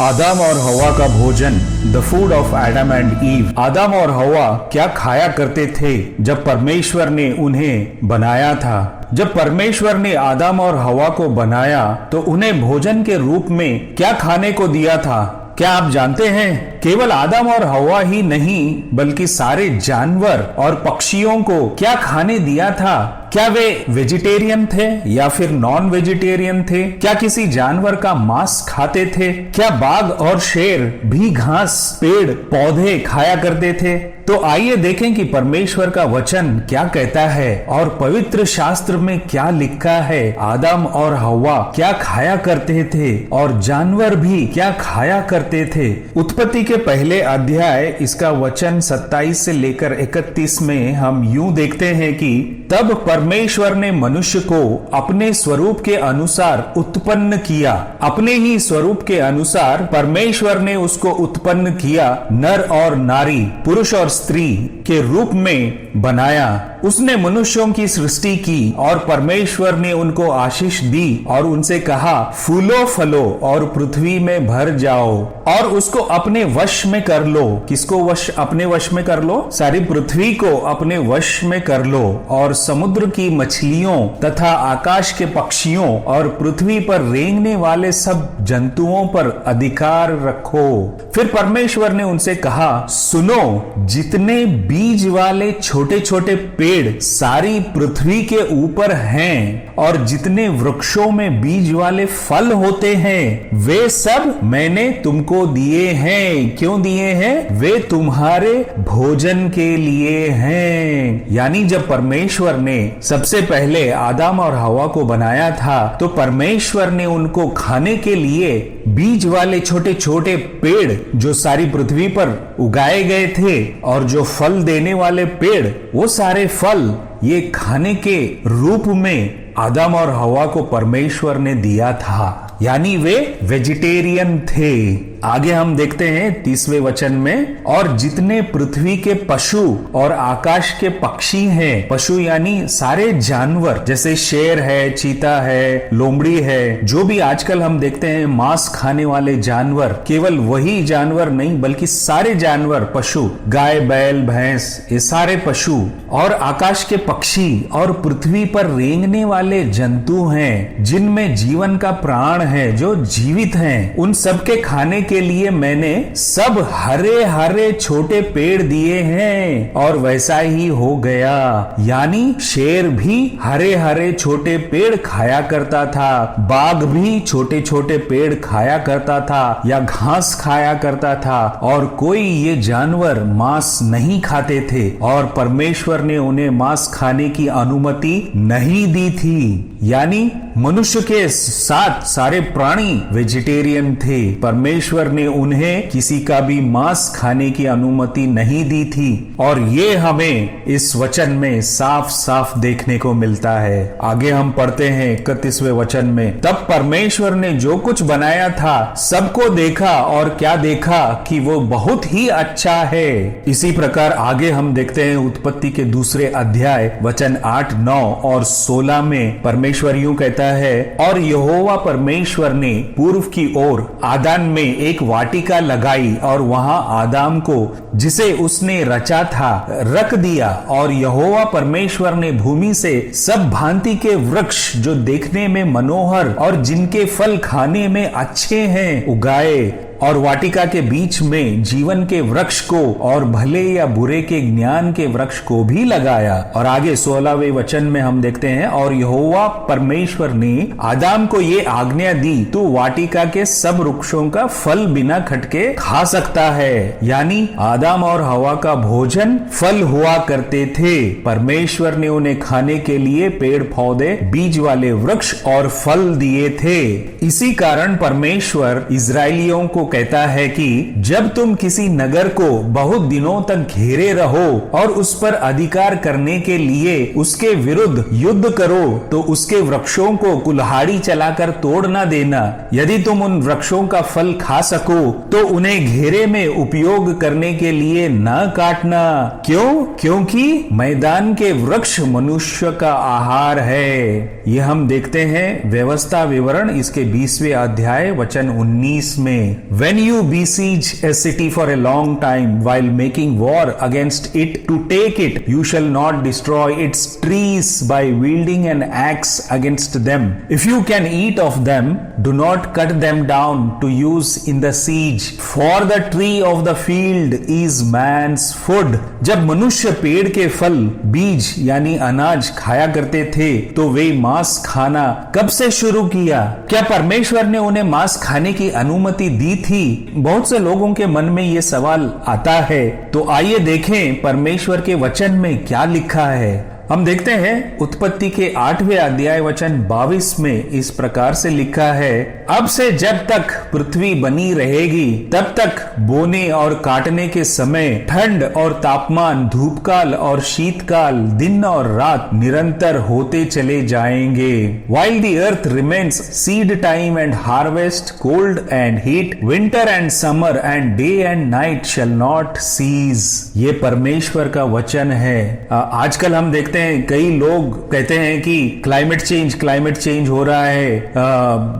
आदम और हवा का भोजन, the food of Adam and Eve. आदम और हवा क्या खाया करते थे जब परमेश्वर ने उन्हें बनाया था? जब परमेश्वर ने आदम और हवा को बनाया तो उन्हें भोजन के रूप में क्या खाने को दिया था? क्या आप जानते हैं? केवल आदम और हवा ही नहीं बल्कि सारे जानवर और पक्षियों को क्या खाने दिया था? क्या वे वेजिटेरियन थे या फिर नॉन वेजिटेरियन थे? क्या किसी जानवर का मांस खाते थे? क्या बाघ और शेर भी घास, पेड़, पौधे खाया करते थे? तो आइए देखें कि परमेश्वर का वचन क्या कहता है और पवित्र शास्त्र में क्या लिखा है। आदम और हवा क्या खाया करते थे और जानवर भी क्या खाया करते थे। उत्पत्ति के पहले अध्याय इसका वचन 27 से लेकर 31 में हम यूं देखते हैं कि तब परमेश्वर ने मनुष्य को अपने स्वरूप के अनुसार उत्पन्न किया। अपने ही स्वरूप के अनुसार परमेश्वर ने उसको उत्पन्न किया, नर और नारी, पुरुष और स्त्री के रूप में बनाया। उसने मनुष्यों की सृष्टि की और परमेश्वर ने उनको आशीष दी और उनसे कहा, फूलो फलो और पृथ्वी में भर जाओ और उसको अपने वश में कर लो। किसको वश? अपने वश में कर लो। सारी पृथ्वी को अपने वश में कर लो और समुद्र की मछलियों तथा आकाश के पक्षियों और पृथ्वी पर रेंगने वाले सब जंतुओं पर अधिकार रखो। फिर परमेश्वर ने उनसे कहा, सुनो, जितने बीज वाले छोटे छोटे पेड़ सारी पृथ्वी के ऊपर हैं और जितने वृक्षों में बीज वाले फल होते हैं वे सब मैंने तुमको दिए हैं। क्यों दिए हैं? वे तुम्हारे भोजन के लिए हैं। यानी जब परमेश्वर ने सबसे पहले आदम और हवा को बनाया था तो परमेश्वर ने उनको खाने के लिए बीज वाले छोटे छोटे पेड़ जो सारी पृथ्वी पर उगाए गए थे और जो फल देने वाले पेड़, वो सारे फल ये खाने के रूप में आदम और हवा को परमेश्वर ने दिया था। यानी वे वेजिटेरियन थे। आगे हम देखते हैं 30वें वचन में, और जितने पृथ्वी के पशु और आकाश के पक्षी हैं, पशु यानी सारे जानवर, जैसे शेर है, चीता है, लोमड़ी है, जो भी आजकल हम देखते हैं मांस खाने वाले जानवर, केवल वही जानवर नहीं बल्कि सारे जानवर, पशु, गाय, बैल, भैंस, ये सारे पशु और आकाश के पक्षी और पृथ्वी पर रेंगने वाले जंतु हैं जिनमें जीवन का प्राण है, जो जीवित हैं, उन सब के खाने के लिए मैंने सब हरे हरे छोटे पेड़ दिए हैं। और वैसा ही हो गया। यानी शेर भी हरे हरे छोटे पेड़ खाया करता था, बाघ भी छोटे छोटे पेड़ खाया करता था या घास खाया करता था, और कोई ये जानवर मांस नहीं खाते थे और परमेश्वर ने उन्हें मांस खाने की अनुमति नहीं दी थी। यानी मनुष्य के साथ सारे प्राणी वेजिटेरियन थे। परमेश्वर ने उन्हें किसी का भी मांस खाने की अनुमति नहीं दी थी और ये हमें इस वचन में साफ साफ देखने को मिलता है। आगे हम पढ़ते हैं 31वें वचन में, तब परमेश्वर ने जो कुछ बनाया था सबको देखा और क्या देखा कि वो बहुत ही अच्छा है। इसी प्रकार आगे हम देखते हैं उत्पत्ति के दूसरे अध्याय वचन 8, 9 और 16 में परमेश्वर यूं कहता है, और यहोवा परमेश्वर ने पूर्व की ओर आदन में एक वाटिका लगाई और वहां आदम को जिसे उसने रचा था रख दिया। और यहोवा परमेश्वर ने भूमि से सब भांति के वृक्ष जो देखने में मनोहर और जिनके फल खाने में अच्छे हैं उगाए और वाटिका के बीच में जीवन के वृक्ष को और भले या बुरे के ज्ञान के वृक्ष को भी लगाया। और आगे 16वें वचन में हम देखते हैं, और यहोवा परमेश्वर ने आदम को ये आज्ञा दी, तू वाटिका के सब वृक्षों का फल बिना खटके खा सकता है। यानी आदम और हवा का भोजन फल हुआ करते थे। परमेश्वर ने उन्हें खाने के लिए पेड़ पौधे, बीज वाले वृक्ष और फल दिए थे। इसी कारण परमेश्वर इजरायलियों को कहता है कि जब तुम किसी नगर को बहुत दिनों तक घेरे रहो और उस पर अधिकार करने के लिए उसके विरुद्ध युद्ध करो तो उसके वृक्षों को कुल्हाड़ी चलाकर तोड़ न देना। यदि तुम उन वृक्षों का फल खा सको तो उन्हें घेरे में उपयोग करने के लिए न काटना। क्यों? क्योंकि मैदान के वृक्ष मनुष्य का आहार है। ये हम देखते हैं व्यवस्था विवरण इसके 20वें अध्याय वचन 19 में। When you besiege a city for a long time while making war against it to take it, you shall not destroy its trees by wielding an axe against them. If you can eat of them, do not cut them down to use in the siege. For the tree of the field is man's food. जब मनुष्य पेड़ के फल, बीज यानी अनाज खाया करते थे, तो वे मांस खाना कब से शुरू किया? क्या परमेश्वर ने उन्हें मांस खाने की अनुमति दी थी? बहुत से लोगों के मन में ये सवाल आता है। तो आइए देखें परमेश्वर के वचन में क्या लिखा है। हम देखते हैं उत्पत्ति के 8वें अध्याय वचन 22 में इस प्रकार से लिखा है, अब से जब तक पृथ्वी बनी रहेगी तब तक बोने और काटने के समय ठंड और तापमान, धूपकाल और शीतकाल, दिन और रात निरंतर होते चले जाएंगे। While the earth remains, seed time and harvest, cold and heat, winter and summer and day and night shall not cease। ये परमेश्वर का वचन है। आजकल हम देखते हैं कई लोग कहते हैं कि क्लाइमेट चेंज हो रहा है,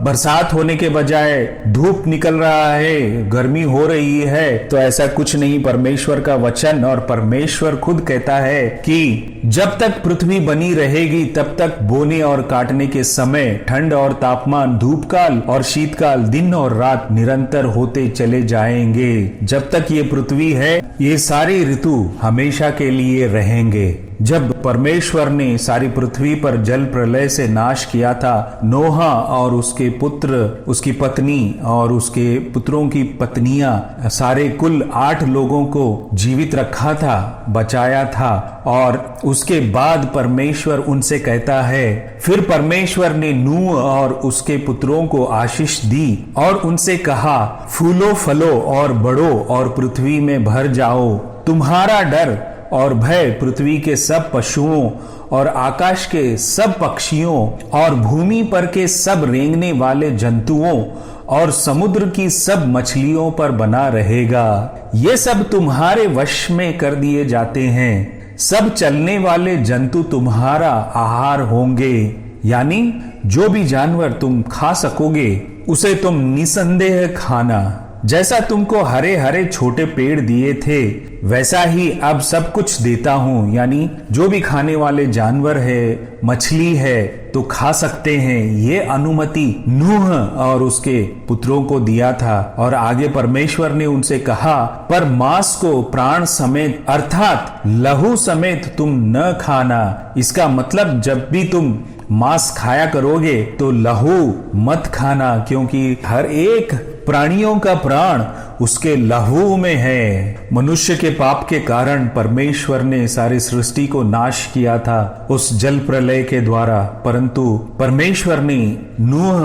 बरसात होने के बजाय धूप निकल रहा है, गर्मी हो रही है। तो ऐसा कुछ नहीं। परमेश्वर का वचन और परमेश्वर खुद कहता है कि जब तक पृथ्वी बनी रहेगी तब तक बोने और काटने के समय ठंड और तापमान, धूपकाल और शीतकाल, दिन और रात निरंतर होते चले जाएंगे। जब तक ये पृथ्वी है, ये सारी ऋतु हमेशा के लिए रहेंगे। जब परमेश्वर ने सारी पृथ्वी पर जल प्रलय से नाश किया था, नोहा और उसके पुत्र, उसकी पत्नी और उसके पुत्रों की पत्नियां, सारे कुल 8 लोगों को जीवित रखा था, बचाया था। और उसके बाद परमेश्वर उनसे कहता है, फिर परमेश्वर ने नूह और उसके पुत्रों को आशीष दी और उनसे कहा, फूलो फलो और बढ़ो और पृथ्वी में भर जाओ। तुम्हारा डर और भय पृथ्वी के सब पशुओं और आकाश के सब पक्षियों और भूमि पर के सब रेंगने वाले जंतुओं और समुद्र की सब मछलियों पर बना रहेगा। ये सब तुम्हारे वश में कर दिए जाते हैं। सब चलने वाले जंतु तुम्हारा आहार होंगे, यानी जो भी जानवर तुम खा सकोगे उसे तुम निसंदेह खाना। जैसा तुमको हरे हरे छोटे पेड़ दिए थे वैसा ही अब सब कुछ देता हूं, यानी जो भी खाने वाले जानवर है, मछली है तो खा सकते हैं। ये अनुमति नूह और उसके पुत्रों को दिया था। और आगे परमेश्वर ने उनसे कहा, पर मांस को प्राण समेत अर्थात लहू समेत तुम न खाना। इसका मतलब जब भी तुम मांस खाया करोगे तो लहू मत खाना, क्योंकि हर एक प्राणियों का प्राण उसके लहू में है। मनुष्य के पाप के कारण परमेश्वर ने सारी सृष्टि को नाश किया था उस जल प्रलय के द्वारा, परंतु परमेश्वर ने नूह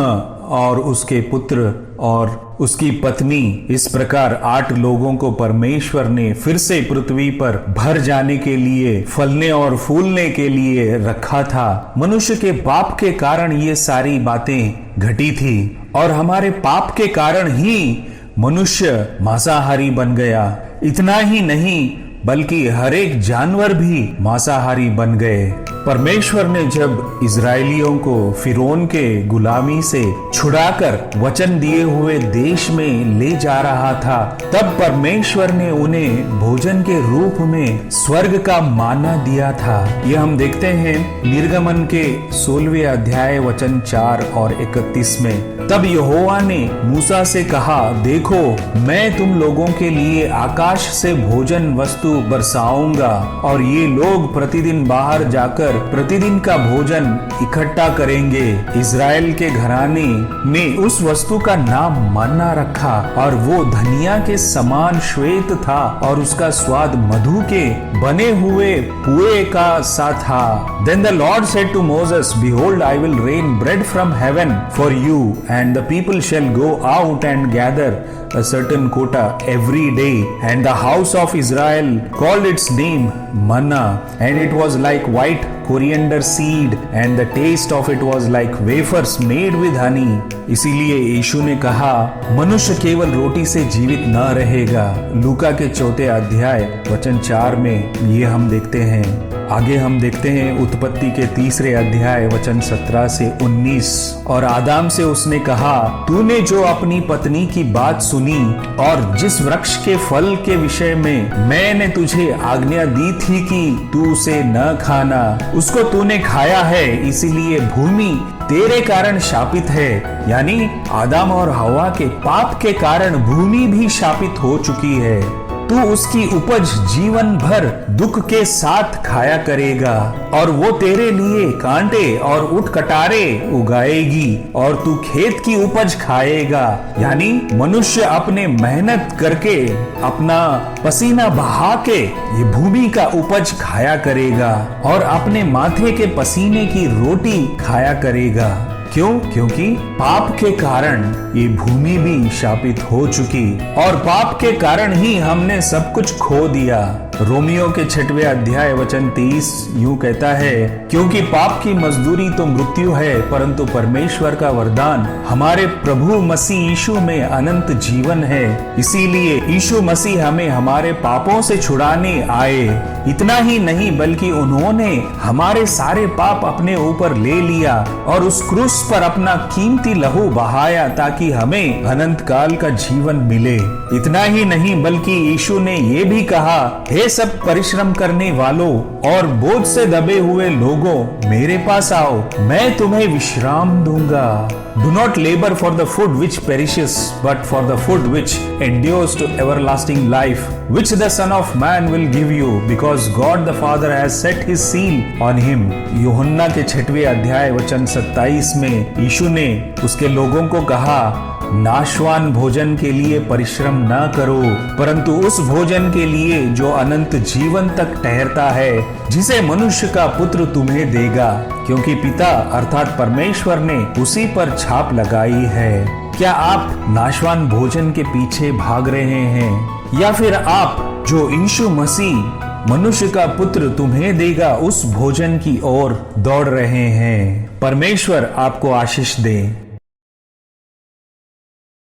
और उसके पुत्र और उसकी पत्नी, इस प्रकार 8 लोगों को परमेश्वर ने फिर से पृथ्वी पर भर जाने के लिए, फलने और फूलने के लिए रखा था। मनुष्य के पाप के कारण ये सारी बातें घटी थी और हमारे पाप के कारण ही मनुष्य मांसाहारी बन गया। इतना ही नहीं बल्कि हर एक जानवर भी मांसाहारी बन गए। परमेश्वर ने जब इजरायलियों को फिरौन के गुलामी से छुड़ाकर वचन दिए हुए देश में ले जा रहा था, तब परमेश्वर ने उन्हें भोजन के रूप में स्वर्ग का माना दिया था। ये हम देखते हैं निर्गमन के 16वें अध्याय वचन 4 और 31 में। तब यहोवा ने मूसा से कहा, देखो मैं तुम लोगों के लिए आकाश से भोजन वस्तु बरसाऊंगा और ये लोग प्रतिदिन बाहर जाकर प्रतिदिन का भोजन इकट्ठा करेंगे। इजराइल के घराने ने उस वस्तु का नाम मन्ना रखा और वो धनिया के समान श्वेत था और उसका स्वाद मधु के बने हुए पुए का सा था। Then the Lord said to Moses, Behold, I will rain bread from heaven for you, and the people shall go out and gather a certain quota every day. And the house of Israel called its name manna, and it was like white coriander seed, and the taste of it was like wafers made with honey. इसीलिए यीशु ने कहा, मनुष्य केवल रोटी से जीवित न रहेगा। लूका के 4 अध्याय वचन 4 में ये हम देखते हैं। आगे हम देखते हैं उत्पत्ति के 3 अध्याय वचन 17 से 19। और आदम से उसने कहा, तूने जो अपनी पत्नी की बात सुनी और जिस वृक्ष के फल के विषय में मैंने तुझे आज्ञा दी थी कि तू उसे न खाना, उसको तूने खाया है, इसीलिए भूमि तेरे कारण शापित है। यानी आदम और हवा के पाप के कारण भूमि भी शापित हो चुकी है। तू उसकी उपज जीवन भर दुख के साथ खाया करेगा और वो तेरे लिए कांटे और उटकटारे उगाएगी और तू खेत की उपज खाएगा। यानी मनुष्य अपने मेहनत करके अपना पसीना बहा के ये भूमि का उपज खाया करेगा और अपने माथे के पसीने की रोटी खाया करेगा। क्यों? क्योंकि पाप के कारण ये भूमि भी शापित हो चुकी और पाप के कारण ही हमने सब कुछ खो दिया। रोमियो के 6वें अध्याय वचन 23 यूं कहता है, क्योंकि पाप की मजदूरी तो मृत्यु है, परंतु परमेश्वर का वरदान हमारे प्रभु मसीह यीशु में अनंत जीवन है। इसीलिए यीशु मसीह हमें हमारे पापों से छुड़ाने आए। इतना ही नहीं बल्कि उन्होंने हमारे सारे पाप अपने ऊपर ले लिया और उस क्रूस पर अपना कीमती लहू बहाया ताकि हमें अनंत काल का जीवन मिले। इतना ही नहीं बल्कि यीशु ने ये भी कहा, हे सब परिश्रम करने वालों और बोझ से दबे हुए लोगों, मेरे पास आओ, मैं तुम्हें विश्राम दूंगा। Do not labor for the food which perishes, but for the food which endures to everlasting life, which the Son of Man will give you, because God the Father has set his seal on him. यूहन्ना के 6वें अध्याय वचन 27 में यीशु ने उसके लोगों को कहा, नाशवान भोजन के लिए परिश्रम न करो, परंतु उस भोजन के लिए जो अनंत जीवन तक ठहरता है, जिसे मनुष्य का पुत्र तुम्हें देगा, क्योंकि पिता अर्थात परमेश्वर ने उसी पर छाप लगाई है। क्या आप नाशवान भोजन के पीछे भाग रहे हैं या फिर आप जो यीशु मसीह मनुष्य का पुत्र तुम्हें देगा उस भोजन की ओर दौड़ रहे हैं? परमेश्वर आपको आशीष दे।